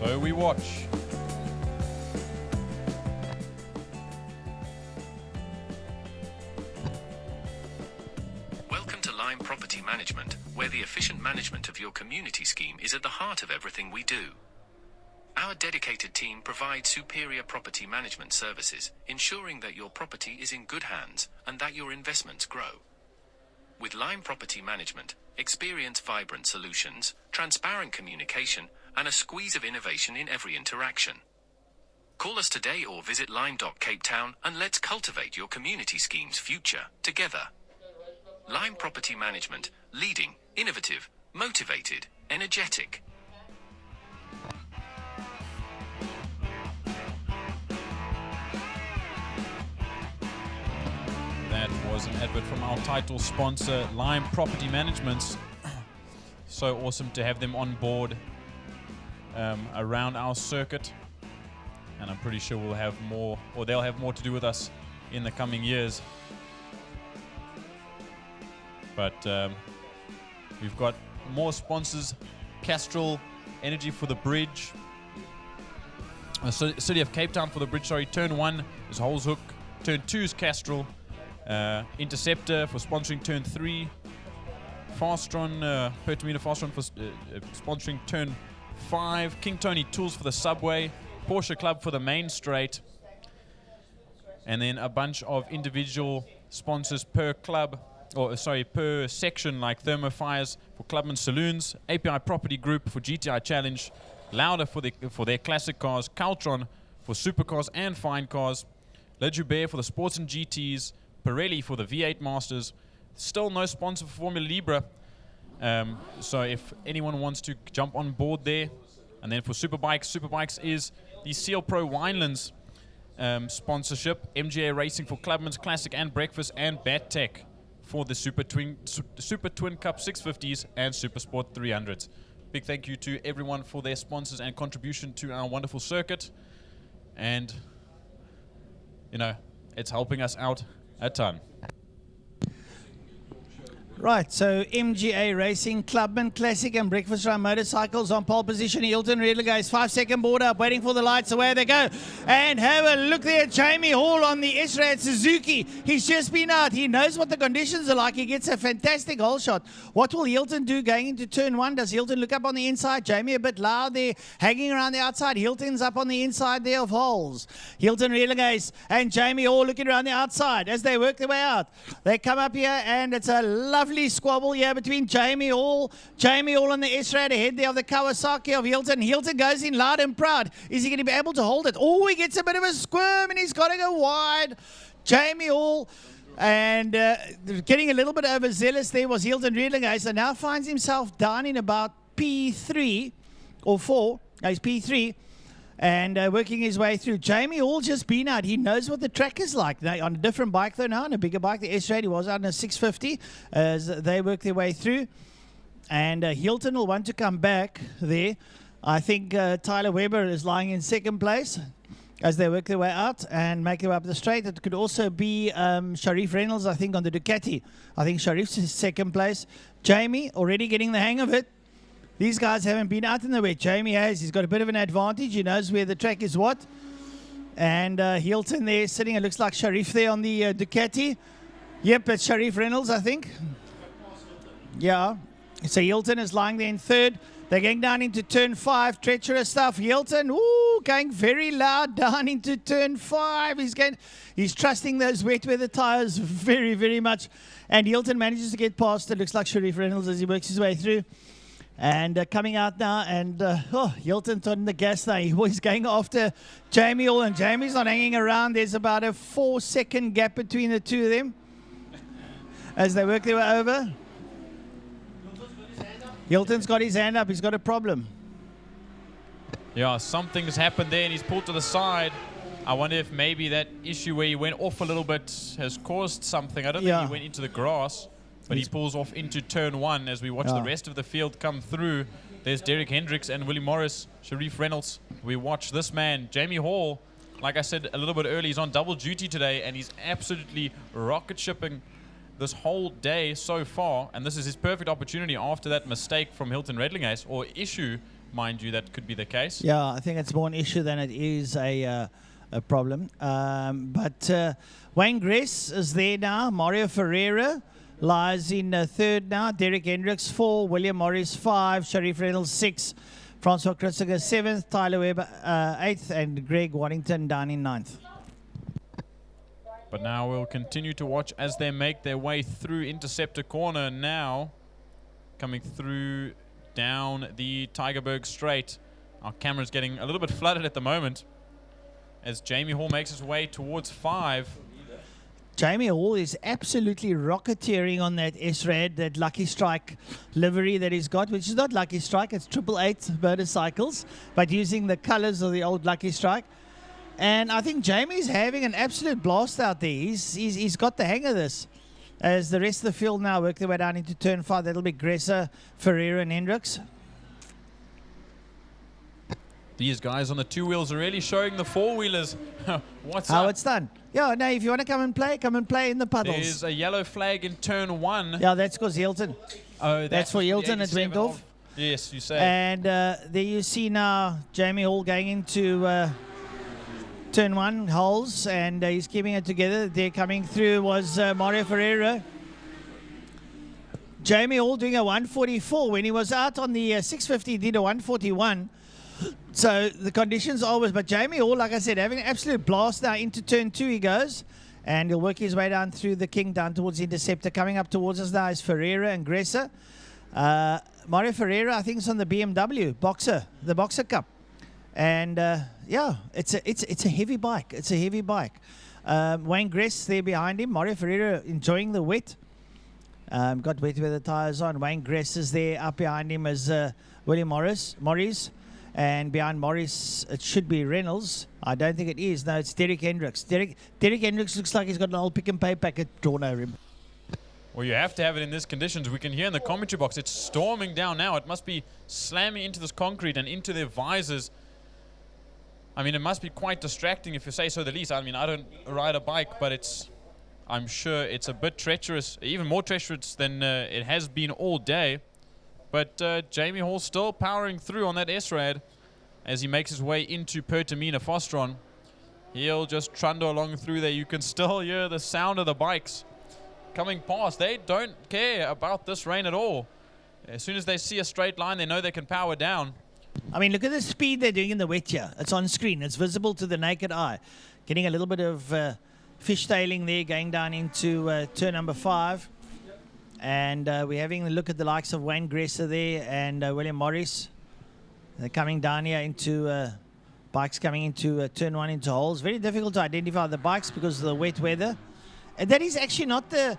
So we watch. Welcome to Lime Property Management, where the efficient management of your community scheme is at the heart of everything we do. Our dedicated team provides superior property management services, ensuring that your property is in good hands and that your investments grow. With Lime Property Management, experience vibrant solutions, transparent communication, and a squeeze of innovation in every interaction. Call us today or visit lime.capetown and let's cultivate your community scheme's future together. Lime Property Management, leading, innovative, motivated, energetic. That was an advert from our title sponsor, Lime Property Management. So awesome to have them on board around our circuit. And I'm pretty sure we'll have more, or they'll have more to do with us in the coming years. But we've got more sponsors. Castrol Energy for the bridge. City of Cape Town for the bridge, sorry. Turn 1 is Holeshoek. Turn 2 is Castrol. Interceptor for sponsoring Turn 3. Fastron, Pertamina Fastron for sponsoring Turn 5. King Tony Tools for the subway. Porsche Club for the main straight. And then a bunch of individual sponsors per club, or sorry, per section, like Thermofires for Clubman Saloons, API Property Group for GTI Challenge, Lauda for their classic cars, Caltron for supercars and fine cars, Le Joubert for the sports and GTs, Pirelli for the V8 Masters. Still no sponsor for Formula Libre. So if anyone wants to jump on board there. And then for Superbikes is the Seal Pro Winelands sponsorship. MGA Racing for Clubman's Classic and Breakfast, and BatTech for the Super Twin Cup 650s and Super Sport 300s. Big thank you to everyone for their sponsors and contribution to our wonderful circuit. And, you know, it's helping us out a ton. Right, so MGA Racing, Clubman, Classic and Breakfast Run Motorcycles on pole position. Hilton Redliga's 5-second board up, waiting for the lights. Away they go. And have a look there, Jamie Hall on the S-Rad Suzuki. He's just been out. He knows what the conditions are like. He gets a fantastic hole shot. What will Hilton do going into turn 1? Does Hilton look up on the inside? Jamie a bit loud there, hanging around the outside. Hilton's up on the inside there of holes. Hilton Redliga's and Jamie Hall looking around the outside as they work their way out. They come up here and it's a lovely squabble here between Jamie Hall on the S-Rad ahead there of the Kawasaki of Hilton. Hilton goes in loud and proud. Is he going to be able to hold it? Oh, he gets a bit of a squirm and he's got to go wide. Jamie Hall and getting a little bit overzealous there was Hilton Redlinger. So now finds himself down in about P3 or 4. No, he's P3. And working his way through. Jamie Hall just been out. He knows what the track is like. They on a different bike though now, on a bigger bike. The S-Rad, he was out on a 650 as they work their way through. And Hilton will want to come back there. I think Tyler Weber is lying in second place as they work their way out and make their way up the straight. It could also be Sharif Reynolds, I think, on the Ducati. I think Sharif's in second place. Jamie already getting the hang of it. These guys haven't been out in the wet. Jamie has. He's got a bit of an advantage. He knows where the track is what. And Hilton there sitting. It looks like Sharif there on the Ducati. Yep, it's Sharif Reynolds, I think. Yeah. So Hilton is lying there in third. They're going down into turn 5. Treacherous stuff. Hilton, ooh, going very loud down into turn 5. He's trusting those wet weather tires very, very much. And Hilton manages to get past. It looks like Sharif Reynolds as he works his way through. And coming out now, and Hilton's on the gas now. He's going after Jamie Hall, and Jamie's not hanging around. There's about a 4-second gap between the two of them as they work their way over. Hilton's got his hand up. He's got a problem. Yeah, something's happened there, and he's pulled to the side. I wonder if maybe that issue where he went off a little bit has caused something. I don't think he went into the grass. But he pulls off into turn 1 as we watch the rest of the field come through. There's Derek Hendricks and Willie Morris, Sharif Reynolds. We watch this man, Jamie Hall. Like I said a little bit earlier, he's on double duty today, and he's absolutely rocket shipping this whole day so far. And this is his perfect opportunity after that mistake from Hilton Redlinghase, or issue mind you, that could be the case. Yeah, I think it's more an issue than it is a problem. But Wayne Gress is there now. Mario Ferreira lies in third now. Derek Hendricks 4, William Morris 5, Sharif Reynolds 6, Francois Kritziger 7th, Tyler Webber 8th, and Greg Waddington down in 9th. But now we'll continue to watch as they make their way through Interceptor Corner now. Coming through down the Tygerberg Straight. Our camera's getting a little bit flooded at the moment as Jamie Hall makes his way towards 5. Jamie Hall is absolutely rocketeering on that S-Rad, that Lucky Strike livery that he's got, which is not Lucky Strike, it's 888 motorcycles, but using the colors of the old Lucky Strike. And I think Jamie's having an absolute blast out there. He's got the hang of this. As the rest of the field now work their way down into turn 5, that'll be Gresser, Ferreira, and Hendricks. These guys on the 2 wheels are really showing the 4-wheelers what's How up. it's done. Yeah, no, if you want to come and play in the puddles. There's a yellow flag in turn 1. Yeah, that's because Hilton. Oh, that's for Hilton. It went off. Yes, you say. And there you see now Jamie Hall going into turn 1 holes, and he's keeping it together. There coming through was Mario Ferreira. Jamie Hall doing a 144. When he was out on the 650, he did a 141. So the conditions always, but Jamie Hall, like I said, having an absolute blast now into turn 2 he goes, and he'll work his way down through the King, down towards Interceptor. Coming up towards us now is Ferreira and Gresser. Mario Ferreira, I think, is on the BMW Boxer, the Boxer Cup. And yeah, it's a heavy bike. It's a heavy bike. Wayne Gress there behind him. Mario Ferreira enjoying the wet. Got wet weather tires on. Wayne Gress is there. Up behind him is William Morris. And behind Morris, it should be Reynolds. I don't think it is. No, it's Derek Hendricks. Derek Hendricks looks like he's got an old pick and pay packet drawn over him. Well, you have to have it in these conditions. We can hear in the commentary box, it's storming down now. It must be slamming into this concrete and into their visors. I mean, it must be quite distracting, if you say so the least. I mean, I don't ride a bike, but I'm sure it's a bit treacherous, even more treacherous than it has been all day. But Jamie Hall still powering through on that S-Rad as he makes his way into Pertamina Fostron. He'll just trundle along through there. You can still hear the sound of the bikes coming past. They don't care about this rain at all. As soon as they see a straight line, they know they can power down. I mean, look at the speed they're doing in the wet here. It's on screen. It's visible to the naked eye. Getting a little bit of fishtailing there, going down into turn number 5. And we're having a look at the likes of Wayne Gresser there and William Morris. They're coming down here into bikes coming into turn 1 into holes. Very difficult to identify the bikes because of the wet weather. And that is actually not the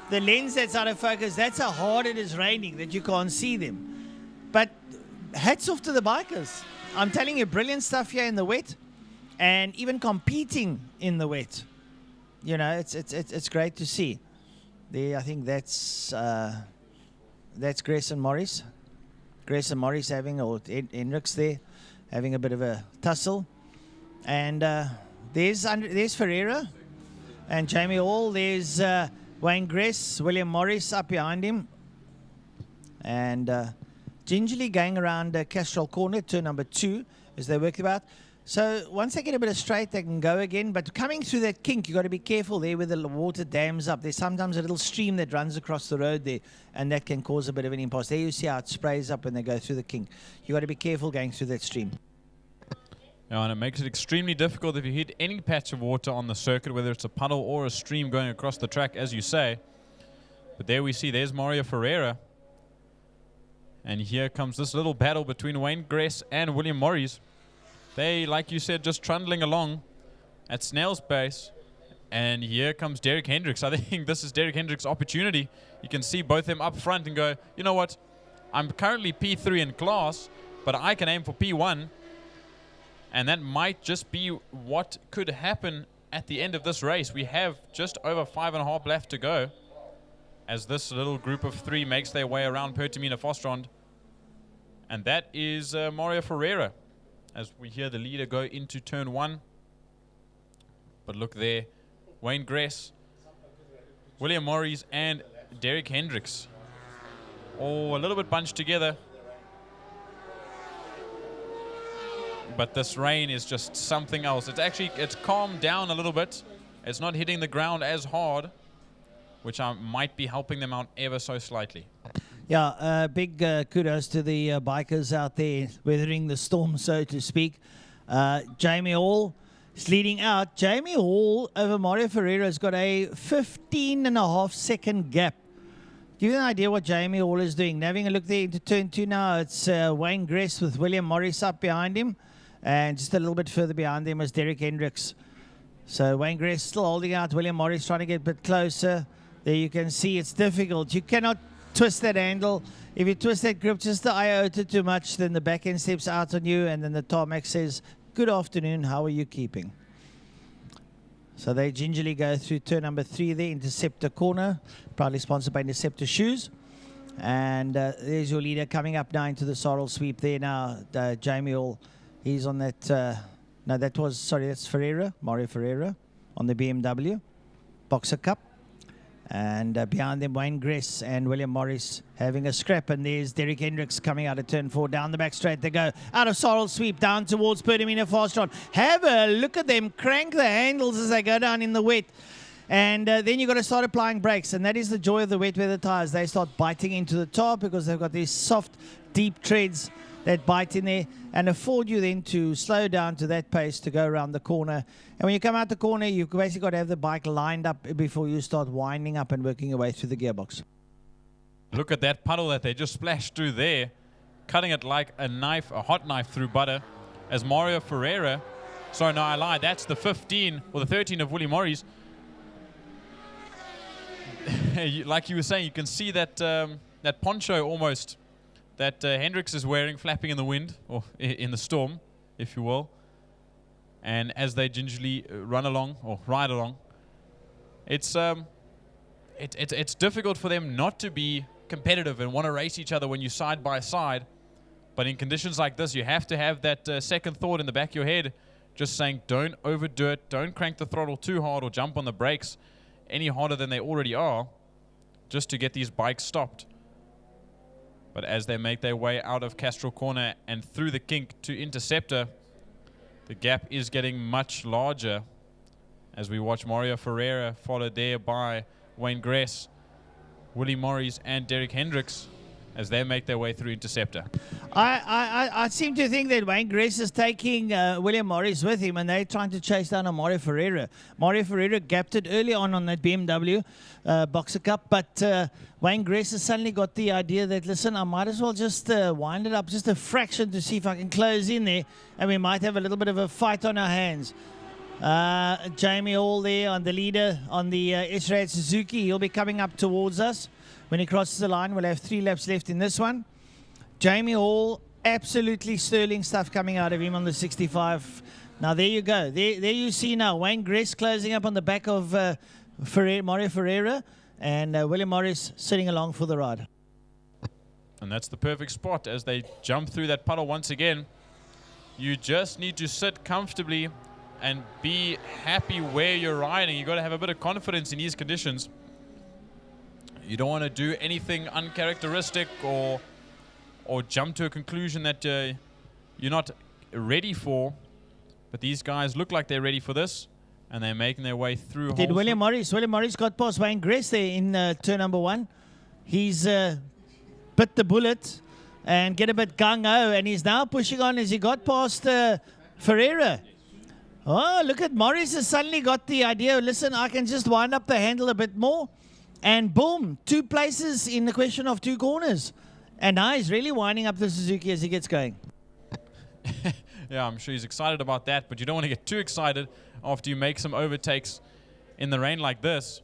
lens that's out of focus. That's how hard it is raining that you can't see them. But hats off to the bikers. I'm telling you, brilliant stuff here in the wet, and even competing in the wet. You know, it's great to see. There, I think that's Gress and Morris. Gress and Morris having, or Hendricks there, having a bit of a tussle. And there's Ferreira and Jamie Hall. There's Wayne Gress, William Morris up behind him. And gingerly going around Castrol Corner, turn number 2, as they work about. So once they get a bit of straight, they can go again. But coming through that kink, you've got to be careful there where the water dams up. There's sometimes a little stream that runs across the road there, and that can cause a bit of an impasse. There you see how it sprays up when they go through the kink. You've got to be careful going through that stream. Yeah, and it makes it extremely difficult if you hit any patch of water on the circuit, whether it's a puddle or a stream going across the track, as you say. But there we see, there's Mario Ferreira. And here comes this little battle between Wayne Gress and William Morris. They, like you said, just trundling along at snail's pace. And here comes Derek Hendricks. I think this is Derek Hendricks' opportunity. You can see both of them up front and go, you know what? I'm currently P3 in class, but I can aim for P1. And that might just be what could happen at the end of this race. We have just over 5.5 left to go as this little group of 3 makes their way around Pertamina Fostrond. And that is Mario Ferreira, as we hear the leader go into turn 1. But look there, Wayne Gress, William Morris, and Derek Hendricks, all a little bit bunched together. But this rain is just something else. It's calmed down a little bit. It's not hitting the ground as hard, which might be helping them out ever so slightly. Yeah, big kudos to the bikers out there weathering the storm, so to speak. Jamie Hall is leading out. Jamie Hall over Mario Ferreira has got a 15.5-second gap. Give you an idea what Jamie Hall is doing. Having a look there into turn 2 now, it's Wayne Gress with William Morris up behind him. And just a little bit further behind him is Derek Hendricks. So Wayne Gress still holding out. William Morris trying to get a bit closer. There you can see it's difficult. You cannot twist that handle. If you twist that grip just the iota too much, then the back end steps out on you, and then the tarmac says, "Good afternoon, how are you keeping?" So they gingerly go through turn number 3 there, Interceptor corner, proudly sponsored by Interceptor Shoes. And there's your leader coming up now into the sorrel sweep there now. Jamie Hall, he's on that, no, that's Ferreira, Mario Ferreira on the BMW Boxer Cup. And behind them, Wayne Gress and William Morris having a scrap. And there's Derek Hendricks coming out of turn 4. Down the back straight they go. Out of sorrel sweep down towards Pertamina Fastron. Have a look at them crank the handles as they go down in the wet. And then you've got to start applying brakes. And that is the joy of the wet weather tyres. They start biting into the top because they've got these soft, deep treads that bite in there and afford you then to slow down to that pace to go around the corner. And when you come out the corner, you've basically got to have the bike lined up before you start winding up and working your way through the gearbox. Look at that puddle that they just splashed through there, cutting it like a knife, a hot knife through butter, as Mario Ferreira, sorry, no, I lied, that's the 15 or the 13 of Willie Morris. Like you were saying, you can see that that poncho almost that Hendricks is wearing flapping in the wind, or in the storm, if you will. And as they gingerly run along, or ride along, it's difficult for them not to be competitive and want to race each other when you're side by side. But in conditions like this, you have to have that second thought in the back of your head, just saying, don't overdo it, don't crank the throttle too hard or jump on the brakes any harder than they already are, just to get these bikes stopped. But as they make their way out of Castrol Corner and through the kink to Interceptor, the gap is getting much larger as we watch Mario Ferreira followed there by Wayne Gress, Willie Morris and Derek Hendricks as they make their way through Interceptor. I seem to think that Wayne Gress is taking William Morris with him, and they're trying to chase down on Mario Ferreira. Mario Ferreira gapped it early on that BMW Boxer Cup, but Wayne Gress has suddenly got the idea that, listen, I might as well just wind it up just a fraction to see if I can close in there, and we might have a little bit of a fight on our hands. Jamie Hall there on the leader on the Israel Suzuki. He'll be coming up towards us. When he crosses the line, we'll have 3 laps left in this one. Jamie Hall, absolutely sterling stuff coming out of him on the 65. Now, there you go. There you see now Wayne Gress closing up on the back of Mario Ferreira, and William Morris sitting along for the ride. And that's the perfect spot as they jump through that puddle once again. You just need to sit comfortably and be happy where you're riding. You've got to have a bit of confidence in these conditions. You don't want to do anything uncharacteristic or jump to a conclusion that you're not ready for. But these guys look like they're ready for this, and they're making their way through. Did William Morris got past Wayne Gress there in turn number 1. He's bit the bullet and get a bit gung-ho, and he's now pushing on as he got past Ferreira. Oh, look at Morris has suddenly got the idea, listen, I can just wind up the handle a bit more. And boom, 2 places in the question of 2 corners. And now he's really winding up the Suzuki as he gets going. Yeah, I'm sure he's excited about that, but you don't want to get too excited after you make some overtakes in the rain like this.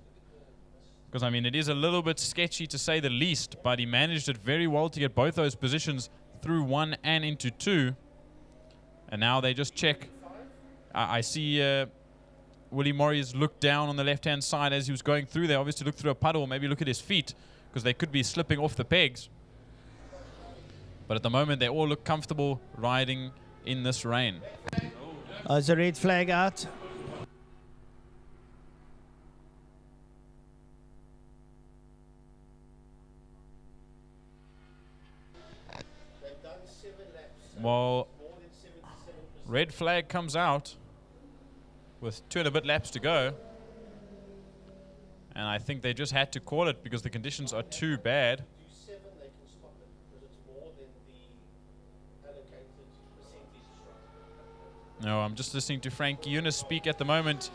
Because, I mean, it is a little bit sketchy to say the least, but he managed it very well to get both those positions through 1 and into 2. And now they just check. I see Willie Morris looked down on the left-hand side as he was going through there. Obviously looked through a puddle, maybe look at his feet, because they could be slipping off the pegs. But at the moment, they all look comfortable riding in this rain. There's a red flag out. Well, red flag comes out with 2 and a bit laps to go. And I think they just had to call it because the conditions are too bad. No, I'm just listening to Frank Eunice speak at the moment,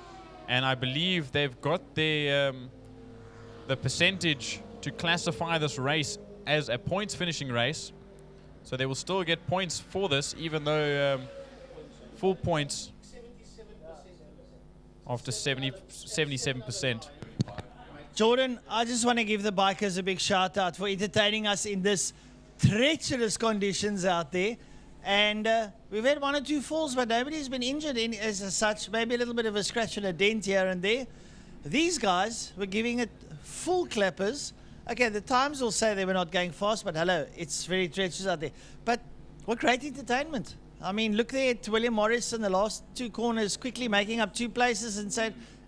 and I believe they've got the percentage to classify this race as a points finishing race. So they will still get points for this, even though full points after 77%. Jordan, I just want to give the bikers a big shout out for entertaining us in this treacherous conditions out there. And we've had 1 or 2 falls, but nobody's been injured as such. Maybe a little bit of a scratch and a dent here and there. These guys were giving it full clappers. Okay, the times will say they were not going fast, but hello, it's very treacherous out there. But what great entertainment. I mean, look there at William Morris in the last 2 corners, quickly making up 2 places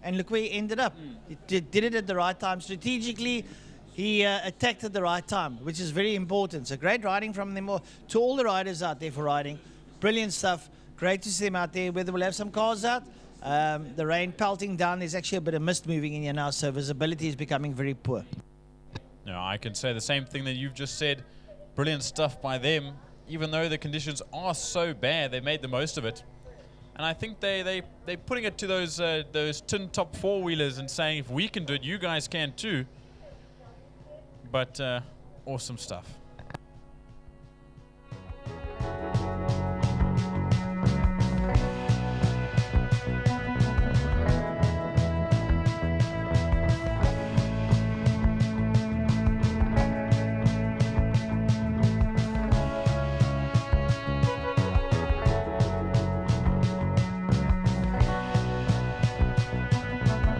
and look where he ended up. He did it at the right time. Strategically, he attacked at the right time, which is very important. So great riding from them all. To all the riders out there for riding. Brilliant stuff. Great to see them out there. Whether we'll have some cars out, the rain pelting down. There's actually a bit of mist moving in here now, so visibility is becoming very poor. No, I can say the same thing that you've just said. Brilliant stuff by them. Even though the conditions are so bad, they made the most of it. And I think they're putting it to those tin top 4-wheelers and saying, if we can do it, you guys can too. But awesome stuff.